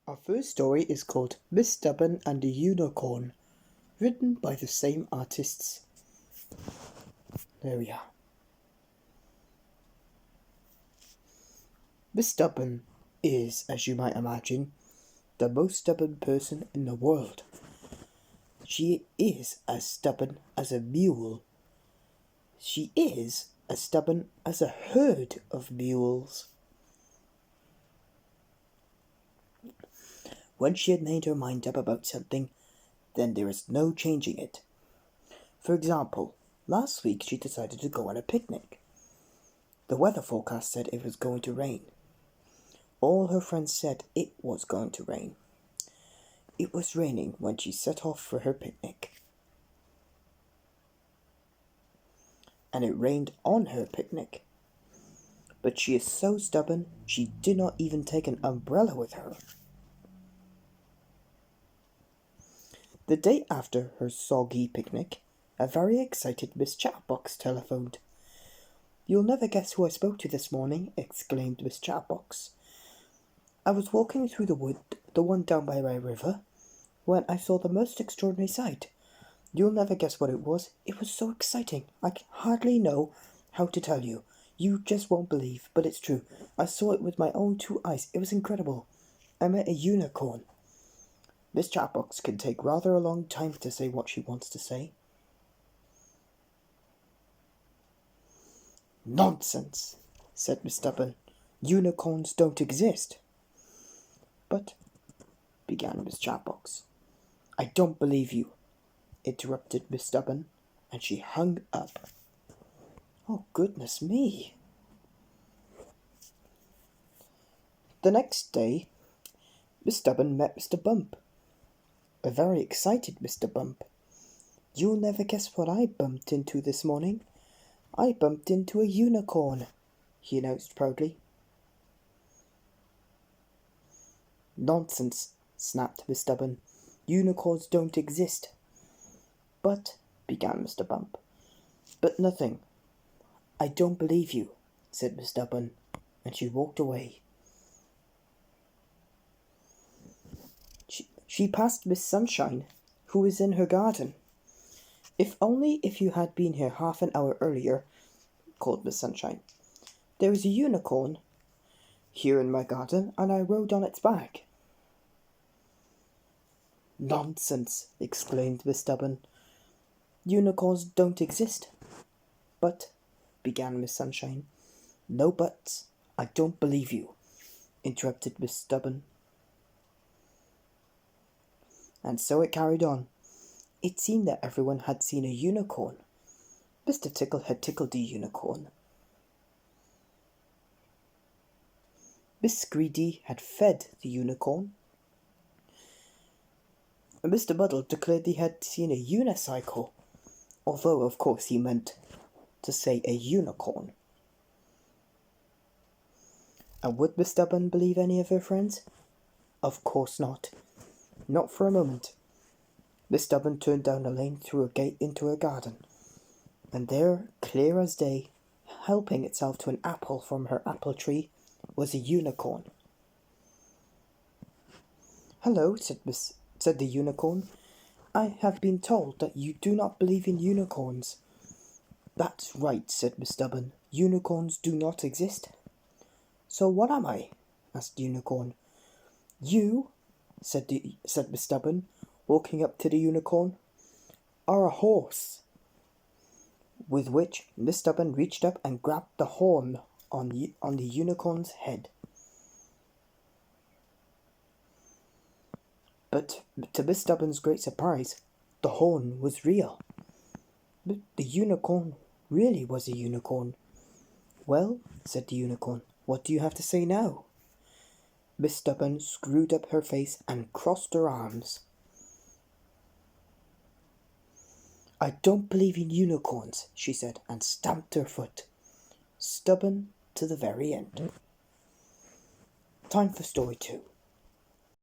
Our first story is called Miss Stubborn and the Unicorn, written by the same artists. There we are. Miss Stubborn is, as you might imagine, the most stubborn person in the world. She is as stubborn as a mule. She is as stubborn as a herd of mules. When she had made her mind up about something, then there is no changing it. For example, last week she decided to go on a picnic. The weather forecast said it was going to rain. All her friends said it was going to rain. It was raining when she set off for her picnic. And it rained on her picnic. But she is so stubborn, she did not even take an umbrella with her. The day after her soggy picnic, a very excited Miss Chatterbox telephoned. "You'll never guess who I spoke to this morning," exclaimed Miss Chatterbox. "I was walking through the wood, the one down by my river, when I saw the most extraordinary sight. You'll never guess what it was. It was so exciting, I can hardly know how to tell you. You just won't believe, but it's true. I saw it with my own two eyes. It was incredible. I met a unicorn." Miss Chatterbox can take rather a long time to say what she wants to say. "Nonsense," said Miss Stubborn. "Unicorns don't exist." "But," began Miss Chatterbox. "I don't believe you," interrupted Miss Stubborn, and she hung up. Oh, goodness me. The next day, Miss Stubborn met Mr. Bump. A very excited Mr. Bump. "You'll never guess what I bumped into this morning. I bumped into a unicorn," he announced proudly. "Nonsense," snapped Miss Stubborn. "Unicorns don't exist." "But," began Mr. Bump. "But nothing." "I don't believe you," said Miss Stubborn, and she walked away. She passed Miss Sunshine, who was in her garden. If you had been here half an hour earlier," called Miss Sunshine. "There is a unicorn here in my garden, and I rode on its back." "Nonsense," exclaimed Miss Stubborn. "Unicorns don't exist." "But," began Miss Sunshine. "No buts. I don't believe you," interrupted Miss Stubborn. And so it carried on. It seemed that everyone had seen a unicorn. Mr. Tickle had tickled the unicorn. Miss Greedy had fed the unicorn. And Mr. Muddle declared he had seen a unicycle, although of course he meant to say a unicorn. And would Miss Stubborn believe any of her friends? Of course not. Not for a moment. Miss Stubborn turned down a lane through a gate into her garden, and there, clear as day, helping itself to an apple from her apple tree, was a unicorn. "Hello," said the unicorn. "I have been told that you do not believe in unicorns." "That's right," said Miss Stubborn. "Unicorns do not exist." "So what am I?" asked the unicorn. "You," said Miss Stubborn, walking up to the unicorn, "are a horse." With which Miss Stubborn reached up and grabbed the horn on the unicorn's head. But to Miss Stubborn's great surprise, the horn was real. The unicorn really was a unicorn. "Well," said the unicorn, "what do you have to say now?" Miss Stubborn screwed up her face and crossed her arms. "I don't believe in unicorns," she said, and stamped her foot. Stubborn to the very end. Time for story 2.